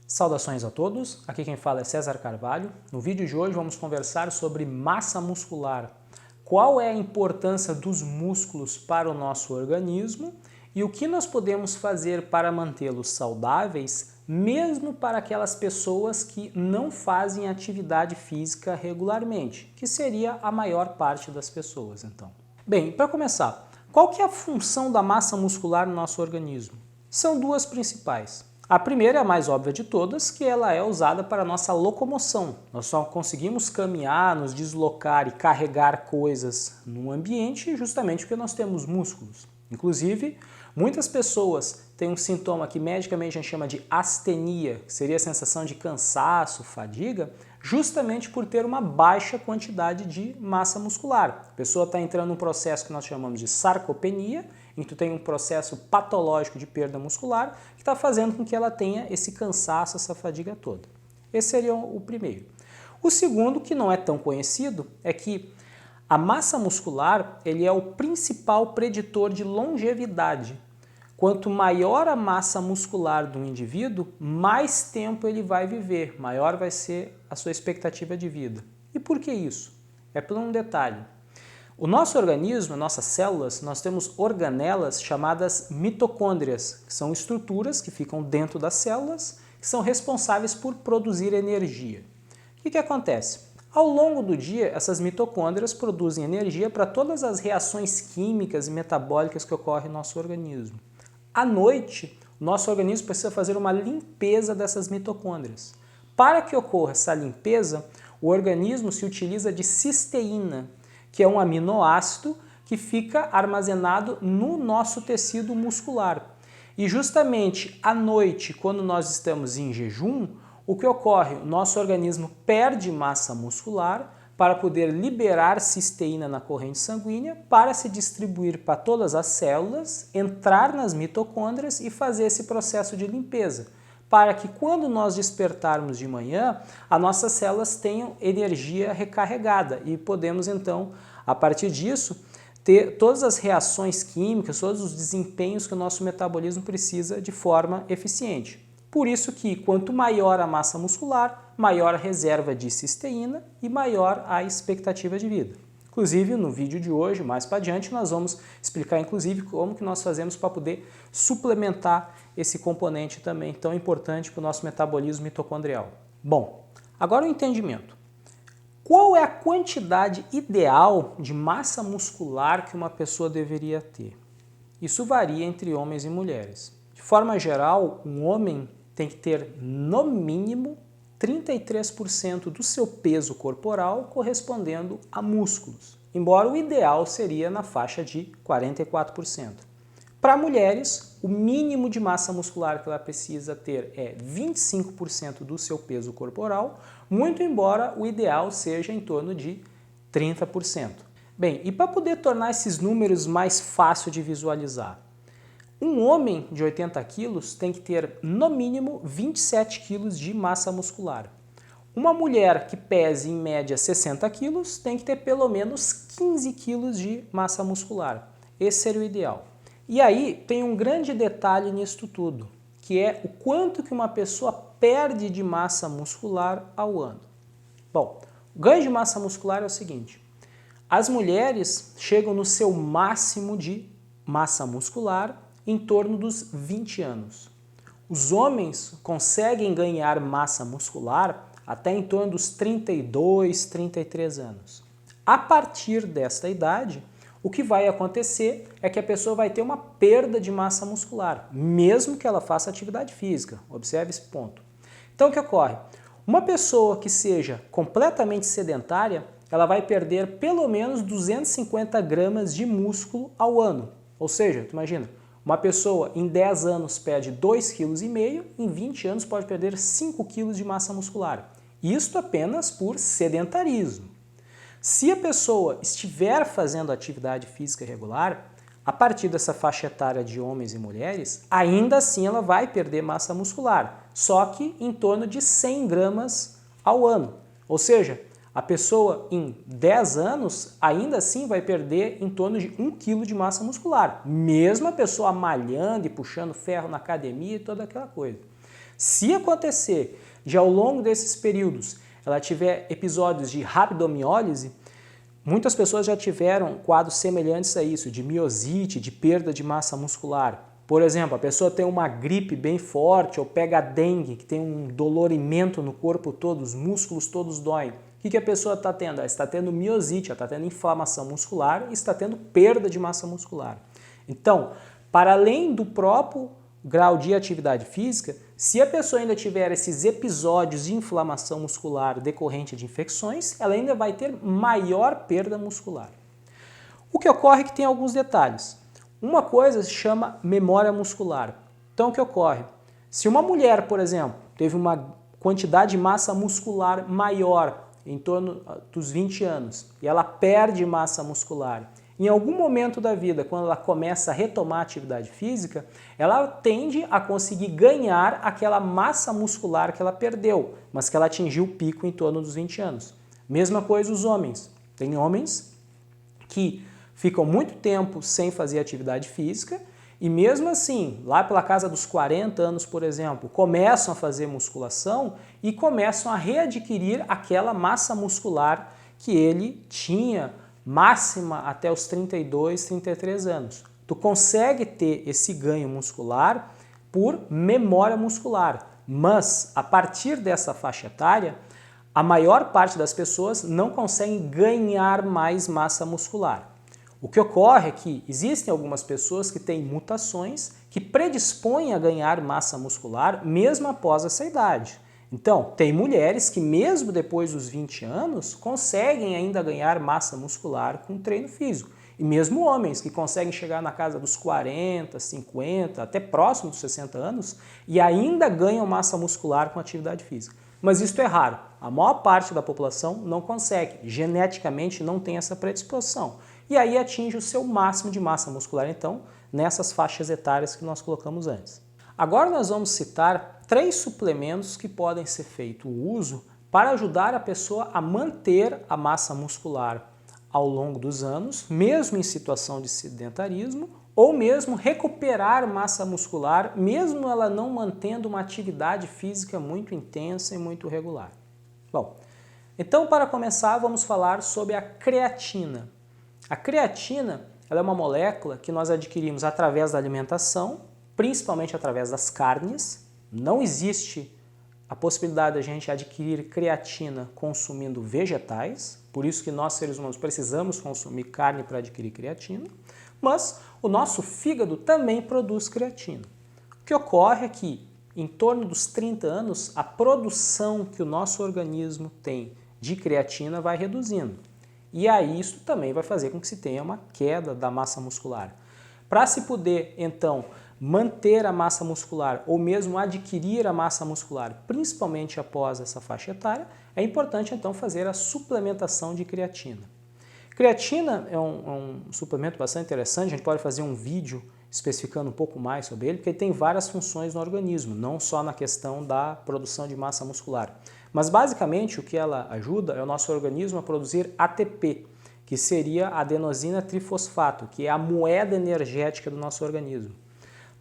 Saudações a todos, aqui quem fala é César Carvalho. No vídeo de hoje vamos conversar sobre massa muscular. Qual é a importância dos músculos para o nosso organismo e o que nós podemos fazer para mantê-los saudáveis, mesmo para aquelas pessoas que não fazem atividade física regularmente, que seria a maior parte das pessoas, então. Bem, para começar, qual que é a função da massa muscular no nosso organismo? São duas principais. A primeira é a mais óbvia de todas, que ela é usada para a nossa locomoção. Nós só conseguimos caminhar, nos deslocar e carregar coisas no ambiente justamente porque nós temos músculos. Inclusive, muitas pessoas têm um sintoma que medicamente a gente chama de astenia, que seria a sensação de cansaço, fadiga, justamente por ter uma baixa quantidade de massa muscular. A pessoa está entrando num processo que nós chamamos de sarcopenia, em que tu tem um processo patológico de perda muscular que está fazendo com que ela tenha esse cansaço, essa fadiga toda. Esse seria o primeiro. O segundo, que não é tão conhecido, é que a massa muscular ele é o principal preditor de longevidade. Quanto maior a massa muscular do indivíduo, mais tempo ele vai viver, maior vai ser a sua expectativa de vida. E por que isso? É por um detalhe. O nosso organismo, nossas células, nós temos organelas chamadas mitocôndrias, que são estruturas que ficam dentro das células, que são responsáveis por produzir energia. O que acontece? Ao longo do dia, essas mitocôndrias produzem energia para todas as reações químicas e metabólicas que ocorrem no nosso organismo. À noite, o nosso organismo precisa fazer uma limpeza dessas mitocôndrias. Para que ocorra essa limpeza, o organismo se utiliza de cisteína, que é um aminoácido que fica armazenado no nosso tecido muscular. E justamente à noite, quando nós estamos em jejum, o que ocorre? O nosso organismo perde massa muscular para poder liberar cisteína na corrente sanguínea para se distribuir para todas as células, entrar nas mitocôndrias e fazer esse processo de limpeza, para que quando nós despertarmos de manhã, as nossas células tenham energia recarregada e podemos então, a partir disso, ter todas as reações químicas, todos os desempenhos que o nosso metabolismo precisa de forma eficiente. Por isso que quanto maior a massa muscular, maior a reserva de cisteína e maior a expectativa de vida. Inclusive, no vídeo de hoje, mais para adiante, nós vamos explicar inclusive como que nós fazemos para poder suplementar esse componente também tão importante para o nosso metabolismo mitocondrial. Bom, agora o entendimento. Qual é a quantidade ideal de massa muscular que uma pessoa deveria ter? Isso varia entre homens e mulheres. De forma geral, um homem tem que ter, no mínimo, 33% do seu peso corporal correspondendo a músculos, embora o ideal seria na faixa de 44%. Para mulheres, o mínimo de massa muscular que ela precisa ter é 25% do seu peso corporal, muito embora o ideal seja em torno de 30%. Bem, e para poder tornar esses números mais fácil de visualizar, um homem de 80 quilos tem que ter, no mínimo, 27 quilos de massa muscular. Uma mulher que pese, em média, 60 quilos tem que ter pelo menos 15 quilos de massa muscular. Esse seria o ideal. E aí tem um grande detalhe nisso tudo, que é o quanto que uma pessoa perde de massa muscular ao ano. Bom, o ganho de massa muscular é o seguinte: as mulheres chegam no seu máximo de massa muscular em torno dos 20 anos. Os homens conseguem ganhar massa muscular até em torno dos 32, 33 anos. A partir desta idade, o que vai acontecer é que a pessoa vai ter uma perda de massa muscular, mesmo que ela faça atividade física. Observe esse ponto. Então, o que ocorre? Uma pessoa que seja completamente sedentária, ela vai perder pelo menos 250 gramas de músculo ao ano. Ou seja, tu imagina, uma pessoa em 10 anos perde 2,5 kg, em 20 anos pode perder 5 kg de massa muscular. Isto apenas por sedentarismo. Se a pessoa estiver fazendo atividade física regular, a partir dessa faixa etária de homens e mulheres, ainda assim ela vai perder massa muscular, só que em torno de 100 gramas ao ano. Ou seja, a pessoa em 10 anos ainda assim vai perder em torno de 1 kg de massa muscular, mesmo a pessoa malhando e puxando ferro na academia e toda aquela coisa. Se acontecer de ao longo desses períodos ela tiver episódios de rabdomiólise, muitas pessoas já tiveram quadros semelhantes a isso, de miosite, de perda de massa muscular. Por exemplo, a pessoa tem uma gripe bem forte ou pega a dengue, que tem um dolorimento no corpo todo, os músculos todos doem. O que a pessoa está tendo? Ela está tendo miosite, ela está tendo inflamação muscular e está tendo perda de massa muscular. Então, para além do próprio grau de atividade física, se a pessoa ainda tiver esses episódios de inflamação muscular decorrente de infecções, ela ainda vai ter maior perda muscular. O que ocorre é que tem alguns detalhes. Uma coisa se chama memória muscular. Então, o que ocorre? Se uma mulher, por exemplo, teve uma quantidade de massa muscular maior em torno dos 20 anos e ela perde massa muscular, em algum momento da vida, quando ela começa a retomar a atividade física, ela tende a conseguir ganhar aquela massa muscular que ela perdeu, mas que ela atingiu o pico em torno dos 20 anos. Mesma coisa os homens. Tem homens que ficam muito tempo sem fazer atividade física e mesmo assim, lá pela casa dos 40 anos, por exemplo, começam a fazer musculação e começam a readquirir aquela massa muscular que ele tinha máxima até os 32, 33 anos. Tu consegue ter esse ganho muscular por memória muscular, mas a partir dessa faixa etária, a maior parte das pessoas não conseguem ganhar mais massa muscular. O que ocorre é que existem algumas pessoas que têm mutações que predispõem a ganhar massa muscular mesmo após essa idade. Então, tem mulheres que mesmo depois dos 20 anos conseguem ainda ganhar massa muscular com treino físico. E mesmo homens que conseguem chegar na casa dos 40, 50, até próximo dos 60 anos e ainda ganham massa muscular com atividade física. Mas isso é raro. A maior parte da população não consegue, geneticamente não tem essa predisposição. E aí atinge o seu máximo de massa muscular, então, nessas faixas etárias que nós colocamos antes. Agora nós vamos citar 3 suplementos que podem ser feito o uso para ajudar a pessoa a manter a massa muscular ao longo dos anos, mesmo em situação de sedentarismo, ou mesmo recuperar massa muscular, mesmo ela não mantendo uma atividade física muito intensa e muito regular. Bom, então para começar vamos falar sobre a creatina. A creatina ela é uma molécula que nós adquirimos através da alimentação, principalmente através das carnes. Não existe a possibilidade de a gente adquirir creatina consumindo vegetais, por isso que nós seres humanos precisamos consumir carne para adquirir creatina, mas o nosso fígado também produz creatina. O que ocorre é que em torno dos 30 anos a produção que o nosso organismo tem de creatina vai reduzindo. E aí isso também vai fazer com que se tenha uma queda da massa muscular. Para se poder, então, manter a massa muscular ou mesmo adquirir a massa muscular, principalmente após essa faixa etária, é importante então fazer a suplementação de creatina. Creatina é um suplemento bastante interessante, a gente pode fazer um vídeo especificando um pouco mais sobre ele, porque ele tem várias funções no organismo, não só na questão da produção de massa muscular. Mas basicamente o que ela ajuda é o nosso organismo a produzir ATP, que seria adenosina trifosfato, que é a moeda energética do nosso organismo.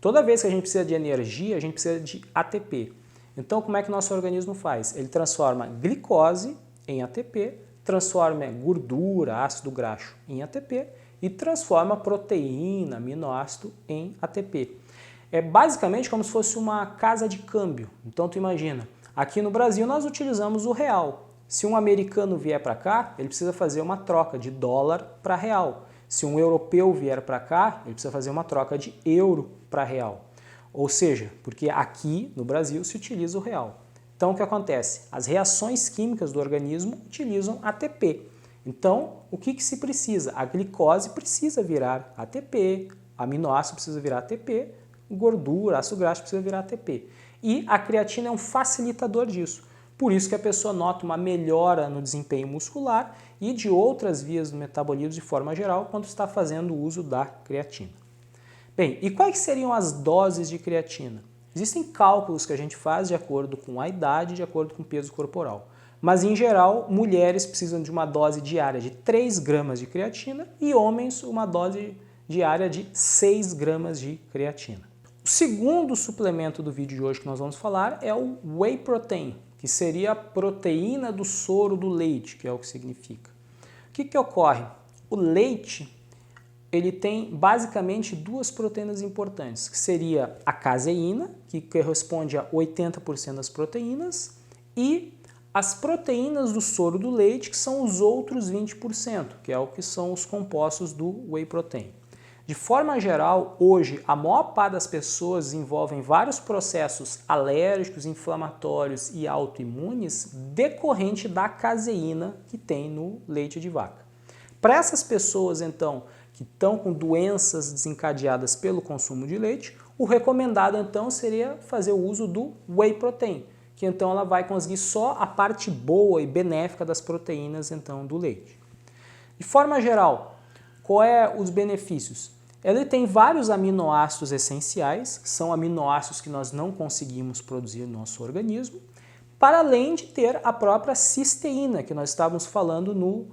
Toda vez que a gente precisa de energia, a gente precisa de ATP. Então, como é que o nosso organismo faz? Ele transforma glicose em ATP, transforma gordura, ácido graxo em ATP e transforma proteína, aminoácido em ATP. É basicamente como se fosse uma casa de câmbio. Então, tu imagina, aqui no Brasil nós utilizamos o real. Se um americano vier para cá, ele precisa fazer uma troca de dólar para real. Se um europeu vier para cá, ele precisa fazer uma troca de euro para real. Ou seja, porque aqui no Brasil se utiliza o real. Então o que acontece? As reações químicas do organismo utilizam ATP. Então o que se precisa? A glicose precisa virar ATP, aminoácido precisa virar ATP, gordura, ácido graxo precisa virar ATP. E a creatina é um facilitador disso. Por isso que a pessoa nota uma melhora no desempenho muscular e de outras vias do metabolismo de forma geral quando está fazendo o uso da creatina. Bem, e quais seriam as doses de creatina? Existem cálculos que a gente faz de acordo com a idade, de acordo com o peso corporal. Mas, em geral, mulheres precisam de uma dose diária de 3 gramas de creatina e homens uma dose diária de 6 gramas de creatina. O segundo suplemento do vídeo de hoje que nós vamos falar é o Whey Protein, que seria a proteína do soro do leite, que é o que significa. O que ocorre? O leite ele tem basicamente duas proteínas importantes, que seria a caseína, que corresponde a 80% das proteínas, e as proteínas do soro do leite, que são os outros 20%, que é o que são os compostos do Whey Protein. De forma geral, hoje, a maior parte das pessoas desenvolvem vários processos alérgicos, inflamatórios e autoimunes decorrente da caseína que tem no leite de vaca. Para essas pessoas, então, que estão com doenças desencadeadas pelo consumo de leite, o recomendado, então, seria fazer o uso do Whey Protein, que então ela vai conseguir só a parte boa e benéfica das proteínas, então, do leite. De forma geral, quais são os benefícios? Ele tem vários aminoácidos essenciais, que são aminoácidos que nós não conseguimos produzir no nosso organismo, para além de ter a própria cisteína, que nós estávamos falando no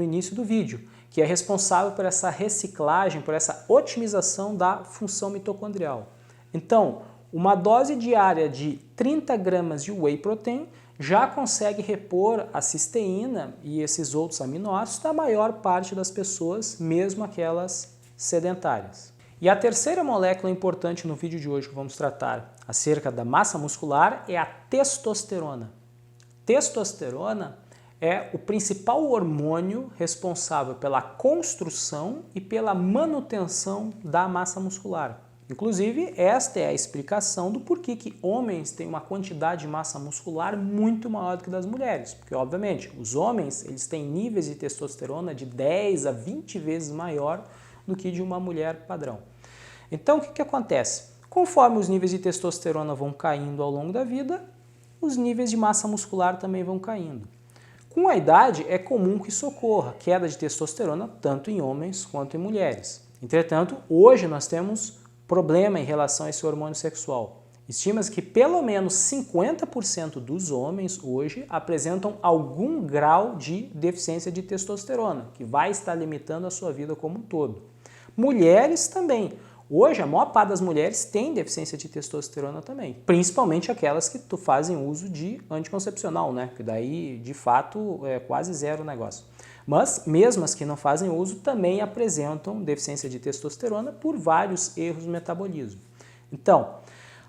início do vídeo, que é responsável por essa reciclagem, por essa otimização da função mitocondrial. Então, uma dose diária de 30 gramas de Whey Protein já consegue repor a cisteína e esses outros aminoácidos da maior parte das pessoas, mesmo aquelas sedentárias. E a terceira molécula importante no vídeo de hoje que vamos tratar acerca da massa muscular é a testosterona. Testosterona é o principal hormônio responsável pela construção e pela manutenção da massa muscular. Inclusive, esta é a explicação do porquê que homens têm uma quantidade de massa muscular muito maior do que das mulheres. Porque, obviamente, os homens eles têm níveis de testosterona de 10 a 20 vezes maior do que de uma mulher padrão. Então, o que acontece? Conforme os níveis de testosterona vão caindo ao longo da vida, os níveis de massa muscular também vão caindo. Com a idade, é comum que isso ocorra, queda de testosterona tanto em homens quanto em mulheres. Entretanto, hoje nós temos problema em relação a esse hormônio sexual. Estima-se que pelo menos 50% dos homens hoje apresentam algum grau de deficiência de testosterona, que vai estar limitando a sua vida como um todo. Mulheres também. Hoje, a maior parte das mulheres tem deficiência de testosterona também, principalmente aquelas que fazem uso de anticoncepcional, né? Que daí, de fato, é quase zero o negócio. Mas, mesmo as que não fazem uso, também apresentam deficiência de testosterona por vários erros no metabolismo. Então,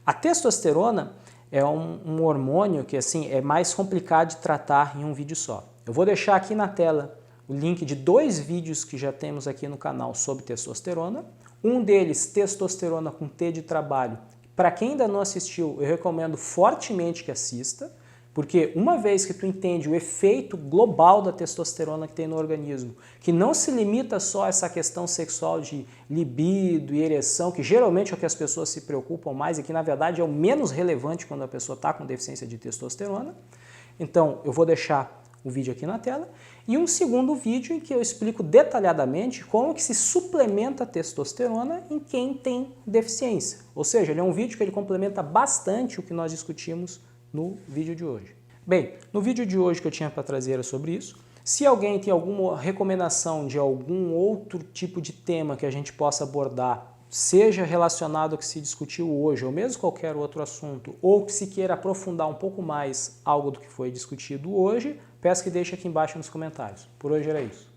a testosterona é um hormônio que assim, é mais complicado de tratar em um vídeo só. Eu vou deixar aqui na tela o link de 2 vídeos que já temos aqui no canal sobre testosterona. Um deles, testosterona com T de trabalho. Para quem ainda não assistiu, eu recomendo fortemente que assista, porque uma vez que tu entende o efeito global da testosterona que tem no organismo, que não se limita só a essa questão sexual de libido e ereção, que geralmente é o que as pessoas se preocupam mais e que na verdade é o menos relevante quando a pessoa está com deficiência de testosterona. Então eu vou deixar o vídeo aqui na tela, e um segundo vídeo em que eu explico detalhadamente como que se suplementa a testosterona em quem tem deficiência. Ou seja, ele é um vídeo que ele complementa bastante o que nós discutimos no vídeo de hoje. Bem, no vídeo de hoje que eu tinha para trazer era sobre isso. Se alguém tem alguma recomendação de algum outro tipo de tema que a gente possa abordar, seja relacionado ao que se discutiu hoje, ou mesmo qualquer outro assunto, ou que se queira aprofundar um pouco mais algo do que foi discutido hoje, peço que deixe aqui embaixo nos comentários. Por hoje era isso.